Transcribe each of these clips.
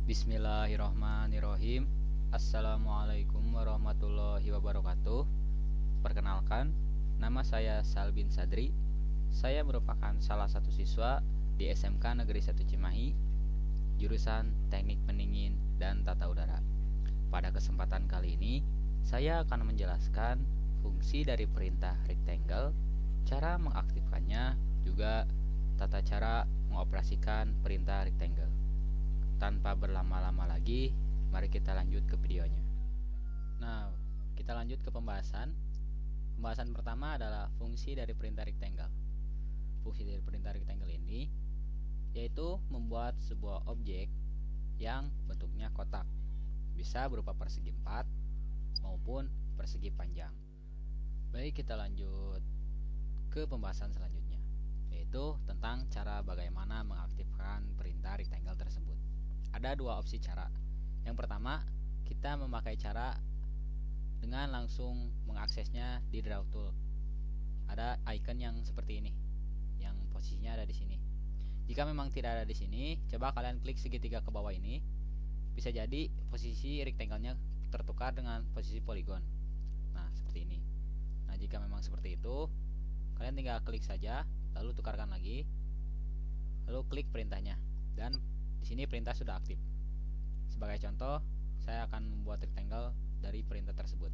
Bismillahirrohmanirrohim. Assalamualaikum warahmatullahi wabarakatuh. Perkenalkan, nama saya Salbin Sadri. Saya merupakan salah satu siswa di SMK Negeri 1 Cimahi, jurusan Teknik Pendingin dan Tata Udara. Pada kesempatan kali ini, saya akan menjelaskan fungsi dari perintah rectangle, cara mengaktifkannya, juga tata cara mengoperasikan perintah rectangle. Tanpa berlama-lama lagi, mari kita lanjut ke videonya. Nah, kita lanjut ke pembahasan. Pembahasan pertama adalah fungsi dari perintah rectangle. Fungsi dari perintah rectangle ini yaitu membuat sebuah objek yang bentuknya kotak, bisa berupa persegi 4 maupun persegi panjang. Baik, kita lanjut ke pembahasan selanjutnya, yaitu tentang cara bagaimana mengaktifkan perintah rectangle tersebut. Ada dua opsi cara. Yang pertama, kita memakai cara dengan langsung mengaksesnya di draw tool. Ada icon yang seperti ini, yang posisinya ada di sini. Jika memang tidak ada di sini, coba kalian klik segitiga ke bawah ini. Bisa jadi posisi rectangle-nya tertukar dengan posisi poligon. Nah, seperti ini. Nah, jika memang seperti itu, kalian tinggal klik saja, lalu tukarkan lagi, lalu klik perintahnya, dan di sini perintah sudah aktif. Sebagai contoh, saya akan membuat rectangle dari perintah tersebut.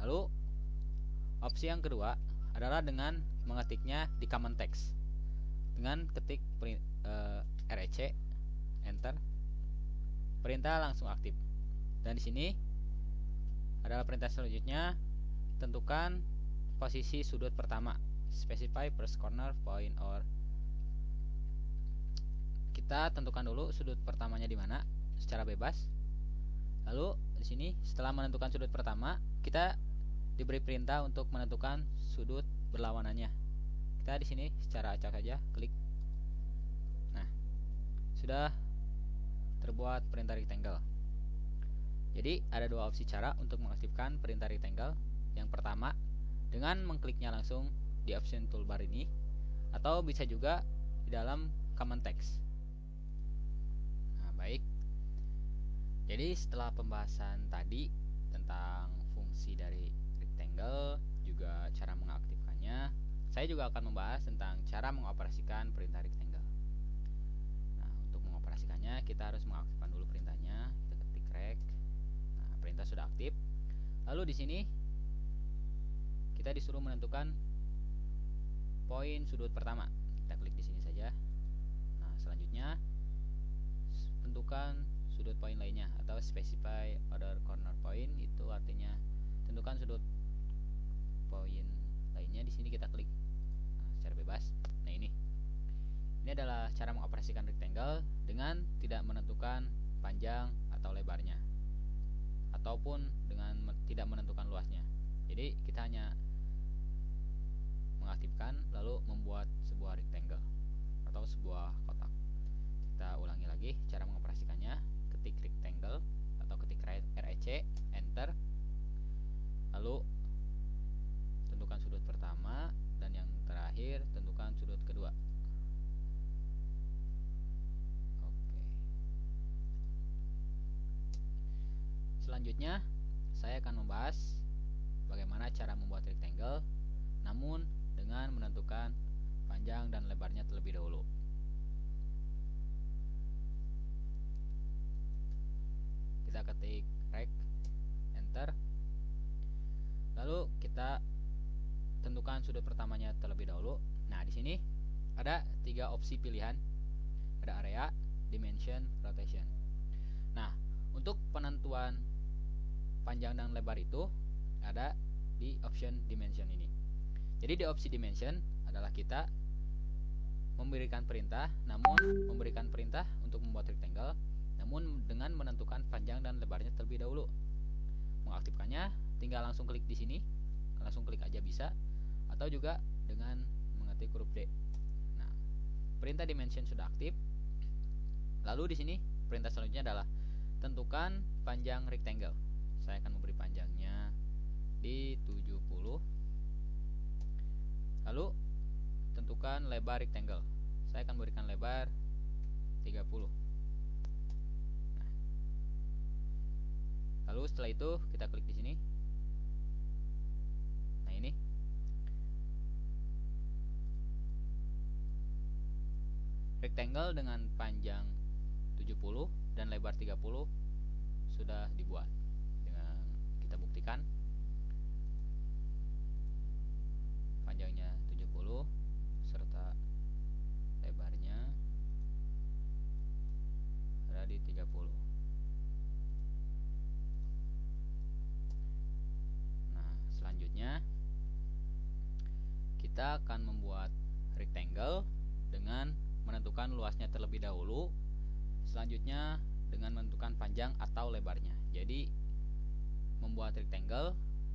Lalu, opsi yang kedua adalah dengan mengetiknya di command text. Dengan ketik REC, enter, perintah langsung aktif. Dan di sini adalah perintah selanjutnya, tentukan posisi sudut pertama. Specify first corner point or. Kita tentukan dulu sudut pertamanya di mana secara bebas. Lalu di sini setelah menentukan sudut pertama, kita diberi perintah untuk menentukan sudut berlawanannya. Kita di sini secara acak saja klik. Nah, sudah terbuat perintah rectangle. Jadi ada dua opsi cara untuk mengaktifkan perintah rectangle. Yang pertama, dengan mengkliknya langsung di option toolbar ini, atau bisa juga di dalam command text. Nah, baik. Jadi setelah pembahasan tadi tentang fungsi dari rectangle, juga cara mengaktifkannya, saya juga akan membahas tentang cara mengoperasikan perintah rectangle. Nah, untuk mengoperasikannya kita harus mengaktifkan dulu perintahnya. Kita ketik rec. Nah, perintah sudah aktif. Lalu di sini kita disuruh menentukan poin sudut pertama. Kita klik di sini saja. Nah, selanjutnya tentukan sudut poin lainnya, atau specify other corner point. Itu artinya tentukan sudut poin lainnya. Di sini kita klik secara bebas. Nah, ini adalah cara mengoperasikan rectangle dengan tidak menentukan panjang atau lebarnya, ataupun dengan tidak menentukan luasnya. Jadi kita hanya mengaktifkan lalu membuat sebuah rectangle atau sebuah kotak. Kita ulangi lagi cara mengoperasikannya. Ketik rectangle atau ketik REC, enter, lalu tentukan sudut pertama, dan yang terakhir tentukan sudut kedua. Oke. Selanjutnya saya akan membahas bagaimana cara membuat rectangle, namun dengan menentukan panjang dan lebarnya terlebih dahulu. Kita ketik rec, enter, lalu kita tentukan sudut pertamanya terlebih dahulu. Nah, di sini ada 3 opsi pilihan. Ada area, dimension, rotation. Nah, untuk penentuan panjang dan lebar itu ada di option dimension ini. Jadi di opsi dimension adalah kita memberikan perintah untuk membuat rectangle, namun dengan menentukan panjang dan lebarnya terlebih dahulu. Mengaktifkannya tinggal langsung klik di sini, langsung klik aja bisa, atau juga dengan mengetik huruf D. Nah, perintah dimension sudah aktif. Lalu di sini perintah selanjutnya adalah tentukan panjang rectangle. Saya akan memberi panjangnya di 70. Lalu tentukan lebar rectangle. Saya akan berikan lebar 30. Nah, lalu setelah itu kita klik di sini. Nah, ini rectangle dengan panjang 70 dan lebar 30 sudah dibuat. Dengan kita buktikan panjangnya 70 serta lebarnya ada di 30. Nah, selanjutnya kita akan membuat rectangle dengan menentukan luasnya terlebih dahulu, selanjutnya dengan menentukan panjang atau lebarnya. Jadi membuat rectangle,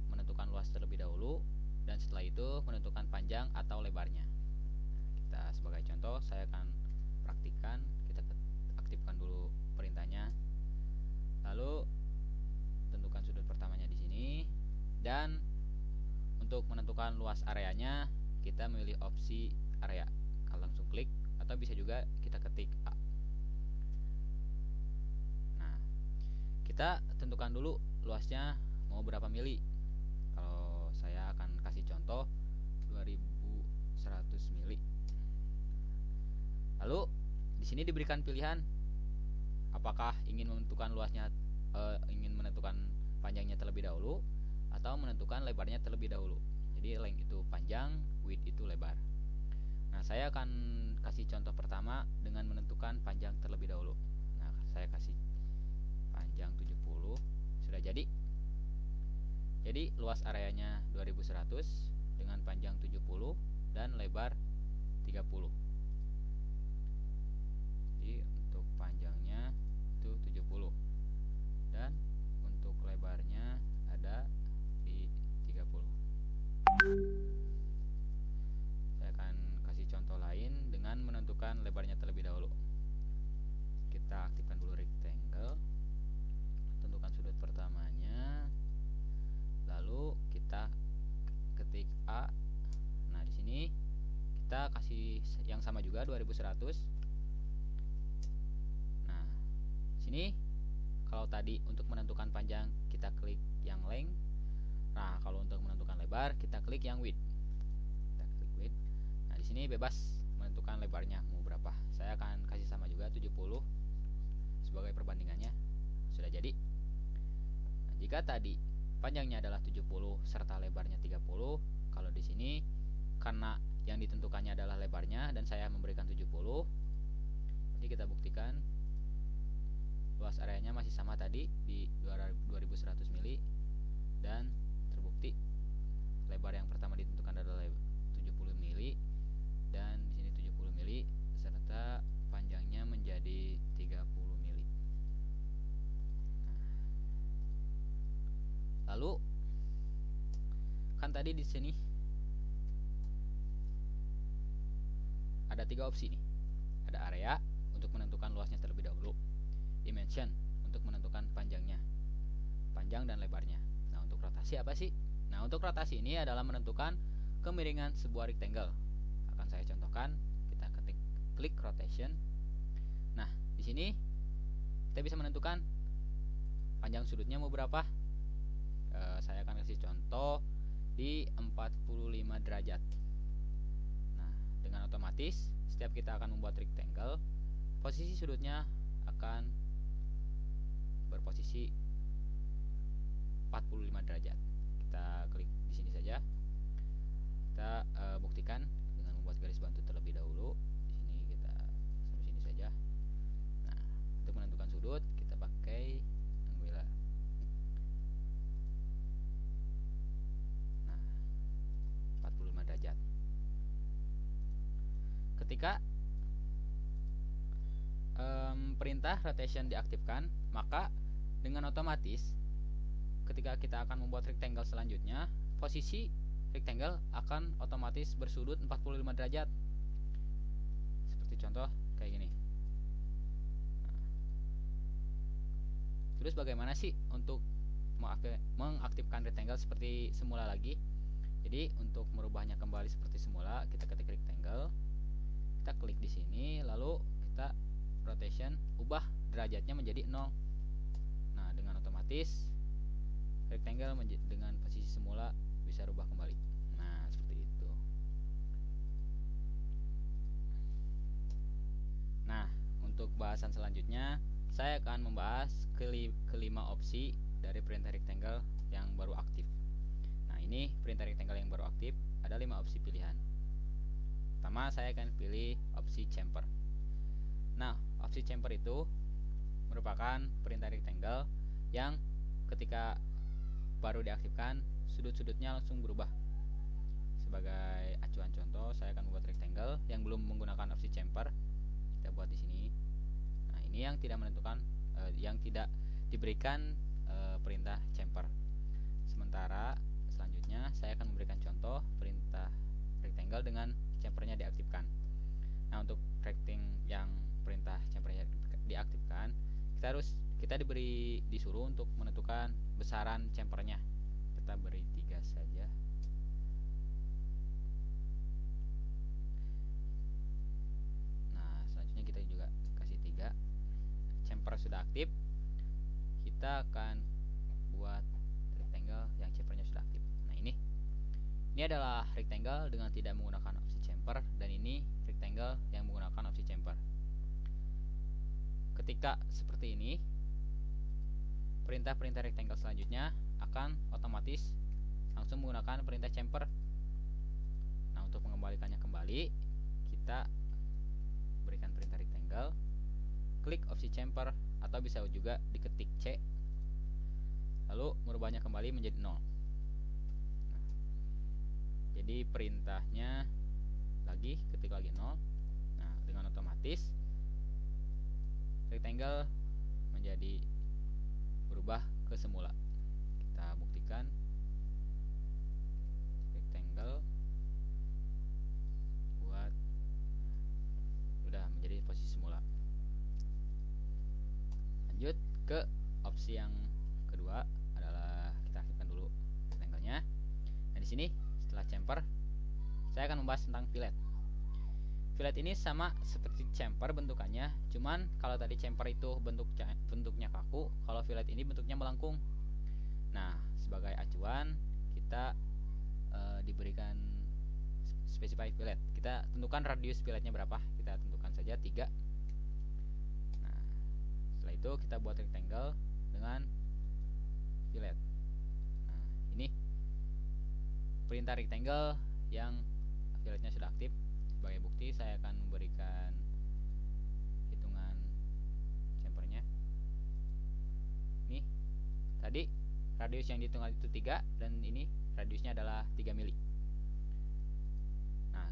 menentukan luas terlebih dahulu, dan setelah itu menentukan panjang atau lebarnya. Nah, kita sebagai contoh, saya akan praktikkan. Kita aktifkan dulu perintahnya, lalu tentukan sudut pertamanya di sini, dan untuk menentukan luas areanya kita memilih opsi area. Kalau langsung klik, atau bisa juga kita ketik A. Nah, kita tentukan dulu luasnya mau berapa mili. Kalau saya akan kasih contoh 2100 mili. Lalu di sini diberikan pilihan apakah ingin menentukan luasnya, ingin menentukan panjangnya terlebih dahulu atau menentukan lebarnya terlebih dahulu. Jadi length itu panjang, width itu lebar. Nah, saya akan kasih contoh pertama dengan menentukan panjang terlebih dahulu. Nah, saya kasih panjang 70. Sudah jadi. Jadi luas areanya 2100 dengan panjang 70 dan lebar 30. Jadi untuk panjangnya itu 70 dan untuk lebarnya ada di 30. Saya akan kasih contoh lain dengan menentukan lebarnya terlebih dahulu. Kita aktifkan dulu rectangle, tentukan sudut pertamanya, lalu kita ketik A. Nah, di sini kita kasih yang sama juga 2100. Nah, sini kalau tadi untuk menentukan panjang kita klik yang length. Nah, kalau untuk menentukan lebar kita klik yang width. Kita klik width. Nah, di sini bebas menentukan lebarnya mau berapa. Saya akan kasih sama juga 70 sebagai perbandingannya. Sudah jadi. Nah, jika tadi panjangnya adalah 70 serta lebarnya 30, kalau di sini karena yang ditentukannya adalah lebarnya dan saya memberikan 70, jadi kita buktikan luas areanya masih sama tadi di 2100 mili, dan terbukti lebar yang pertama ditentukan adalah 70 mili dan di sini 70 mili serta panjangnya menjadi 30 mili. Lalu kan tadi di sini ada 3 opsi nih. Ada area untuk menentukan luasnya terlebih dahulu, dimension untuk menentukan panjangnya, panjang dan lebarnya. Nah, untuk rotasi apa sih? Nah, untuk rotasi ini adalah menentukan kemiringan sebuah rectangle. Akan saya contohkan, kita ketik klik rotation. Nah, di sini kita bisa menentukan panjang sudutnya mau berapa. Saya akan kasih contoh di 45 derajat. Nah, dengan otomatis setiap kita akan membuat rectangle, posisi sudutnya akan berposisi 45 derajat. Kita klik di sini saja. Kita buktikan dengan membuat garis bantu terlebih dahulu. Di sini kita sampai sini saja. Nah, untuk menentukan sudut kita pakai anguilla. Nah, 45 derajat. Ketika perintah rotation diaktifkan, maka dengan otomatis ketika kita akan membuat rectangle selanjutnya, posisi rectangle akan otomatis bersudut 45 derajat. Seperti contoh kayak gini. Nah, terus bagaimana sih untuk mengaktifkan rectangle seperti semula lagi? Jadi untuk merubahnya kembali seperti semula, kita ketik rectangle, kita klik di sini, lalu kita rotation ubah derajatnya menjadi 0. Nah, dengan otomatis rectangle dengan posisi semula bisa rubah kembali. Nah, seperti itu. Nah, untuk bahasan selanjutnya saya akan membahas kelima opsi dari perintah rectangle yang baru aktif. Nah, ini perintah rectangle yang baru aktif, ada 5 opsi pilihan. Pertama, saya akan pilih opsi chamfer. Nah, opsi chamfer itu merupakan perintah rectangle yang ketika baru diaktifkan, sudut-sudutnya langsung berubah. Sebagai acuan contoh, saya akan membuat rectangle yang belum menggunakan opsi chamfer. Kita buat di sini. Nah, ini yang tidak menentukan, yang tidak diberikan perintah chamfer. Sementara selanjutnya saya akan memberikan contoh perintah rectangle dengan chamfernya diaktifkan. Nah, untuk rectangle yang perintah chamfernya diaktifkan, kita disuruh untuk menentukan besaran chamfernya. Kita beri 3 saja. Nah, selanjutnya kita juga kasih 3. Chamfer sudah aktif, kita akan buat rectangle yang chamfernya sudah aktif. Nah, ini adalah rectangle dengan tidak menggunakan opsi chamfer, dan ini rectangle yang menggunakan opsi chamfer. Ketika seperti ini, perintah-perintah rectangle selanjutnya akan otomatis langsung menggunakan perintah chamfer. Nah, untuk mengembalikannya kembali, kita berikan perintah rectangle, klik opsi chamfer, atau bisa juga diketik C, lalu merubahnya kembali menjadi 0. Nah, jadi perintahnya ketik lagi 0. Nah, dengan otomatis rectangle menjadi berubah ke semula. Kita buktikan. Rectangle buat sudah menjadi posisi semula. Lanjut ke opsi yang kedua, adalah kita aktifkan dulu rectangle-nya. Nah, di sini setelah chamfer, saya akan membahas tentang fillet. Fillet ini sama seperti chamfer bentukannya, cuman kalau tadi chamfer itu bentuknya kaku, kalau fillet ini bentuknya melengkung. Nah, sebagai acuan kita diberikan specify fillet. Kita tentukan radius filletnya berapa. Kita tentukan saja 3. Nah, setelah itu kita buat rectangle dengan fillet. Nah, ini perintah rectangle yang filletnya sudah aktif. Sebagai bukti, saya akan memberikan hitungan chamfernya. Nih, tadi radius yang dihitung itu 3, dan ini radiusnya adalah 3 mili. Nah,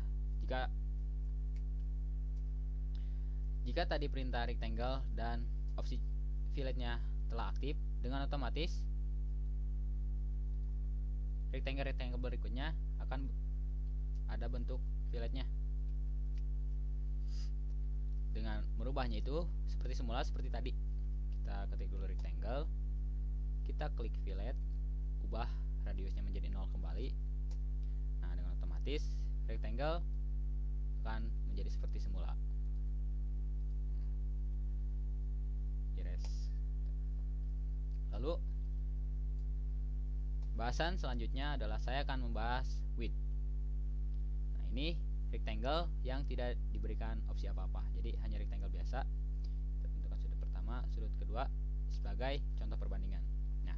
jika tadi perintah rectangle dan opsi filletnya telah aktif, dengan otomatis rectangle berikutnya akan ada bentuk filletnya. Dengan merubahnya itu seperti semula, seperti tadi. Kita ketik dulu rectangle, kita klik fillet, ubah radiusnya menjadi 0 kembali. Nah, dengan otomatis rectangle akan menjadi seperti semula. Yes. Lalu bahasan selanjutnya adalah saya akan membahas width. Nah, ini rectangle yang tidak diberikan opsi apa-apa, jadi hanya rectangle biasa. Kita tentukan sudut pertama, sudut kedua sebagai contoh perbandingan. Nah,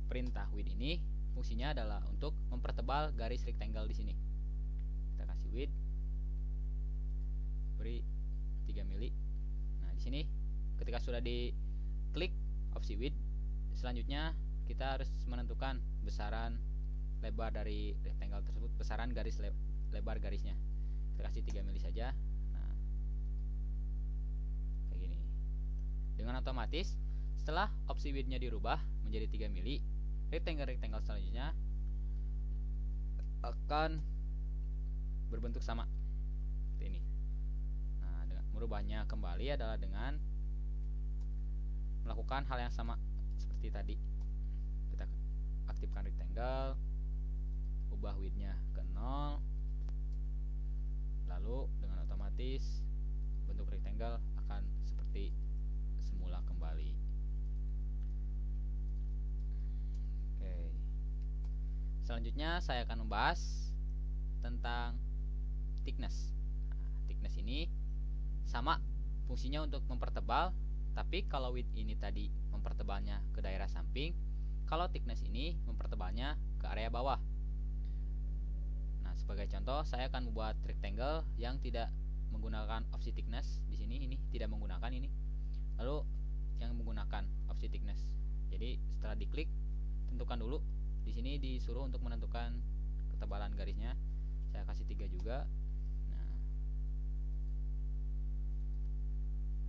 perintah width ini fungsinya adalah untuk mempertebal garis rectangle di sini. Kita kasih width, beri 3 mili. Nah, di sini ketika sudah diklik opsi width, selanjutnya kita harus menentukan besaran lebar dari rectangle tersebut, besaran garis lebar garisnya. Kita kasih 3 mili saja. Nah, kayak gini. Dengan otomatis setelah opsi width-nya dirubah menjadi 3 mili, rectangle selanjutnya akan berbentuk sama seperti ini. Nah, dengan merubahnya kembali adalah dengan melakukan hal yang sama seperti tadi. Kita aktifkan rectangle, ubah width-nya ke 0, lalu dengan otomatis bentuk rectangle akan seperti kembali. Oke. Selanjutnya saya akan membahas tentang thickness. Thickness ini sama fungsinya untuk mempertebal, tapi kalau width ini tadi mempertebalnya ke daerah samping, kalau thickness ini mempertebalnya ke area bawah. Nah, sebagai contoh saya akan membuat rectangle yang tidak menggunakan opsi thickness. Di sini ini tidak menggunakan ini. Lalu yang menggunakan opsi thickness. Jadi setelah diklik, tentukan dulu. Di sini disuruh untuk menentukan ketebalan garisnya. Saya kasih 3 juga. Nah,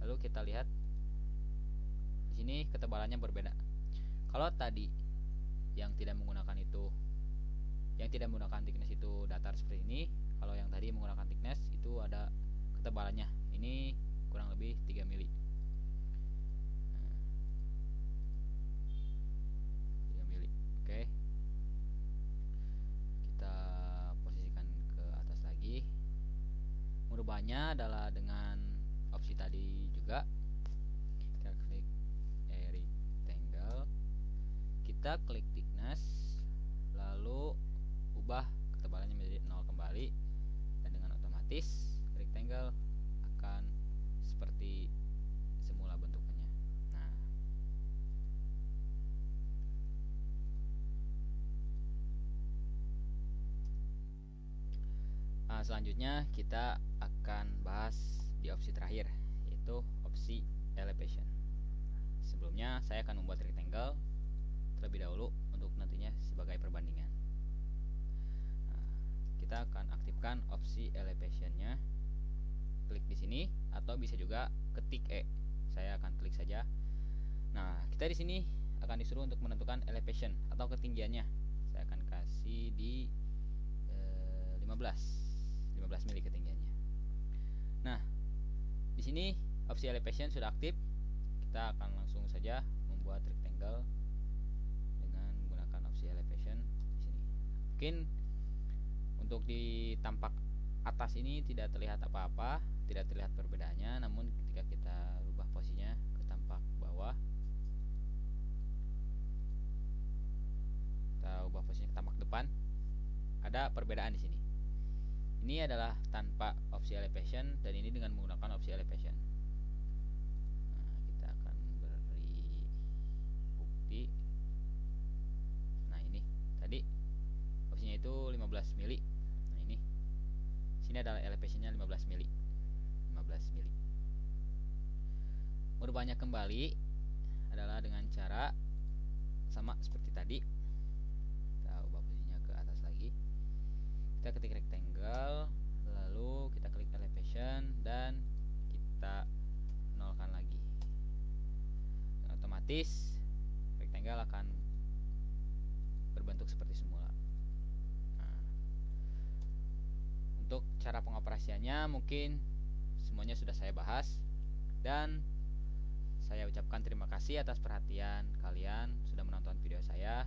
lalu kita lihat di sini ketebalannya berbeda. Kalau tadi yang tidak menggunakan thickness itu datar seperti ini, kalau yang tadi menggunakan thickness itu ada ketebalannya. Ini kurang lebih 3 mili. Nah, 3 mili. Oke. Kita posisikan ke atas lagi. Merubahnya adalah dengan opsi tadi juga. Kita klik rectangle, kita klik thickness, lalu ubah ketebalannya menjadi 0 kembali, dan dengan otomatis rectangle akan seperti semula bentukannya. Nah, selanjutnya kita akan bahas di opsi terakhir, yaitu opsi elevation. Sebelumnya saya akan membuat rectangle terlebih dahulu untuk nantinya sebagai perbandingan. Nah, kita akan aktifkan opsi elevationnya. Klik di sini atau bisa juga ketik E. Saya akan klik saja. Nah, kita di sini akan disuruh untuk menentukan elevation atau ketinggiannya. Saya akan kasih di 15 mili ketinggiannya. Nah, di sini opsi elevation sudah aktif. Kita akan langsung saja membuat rectangle dengan menggunakan opsi elevation di sini. Mungkin untuk di tampak atas ini tidak terlihat apa-apa, tidak terlihat perbedaannya, namun ketika kita rubah posisinya ke tampak bawah, kita ubah posisinya ke tampak depan, ada perbedaan di sini. Ini adalah tanpa opsi elevation dan ini dengan menggunakan opsi elevation. Nah, kita akan beri bukti. Nah, ini tadi opsinya itu 15 mili. Nah, ini sini adalah elevationnya 15 mili. 15 mili. Merubahnya kembali adalah dengan cara sama seperti tadi. Kita ubah posisinya ke atas lagi. Kita ketik rectangle, lalu kita klik elevation dan kita nolkan lagi. Dan otomatis rectangle akan berbentuk seperti semula. Nah, untuk cara pengoperasiannya mungkin semuanya sudah saya bahas, dan saya ucapkan terima kasih atas perhatian kalian sudah menonton video saya.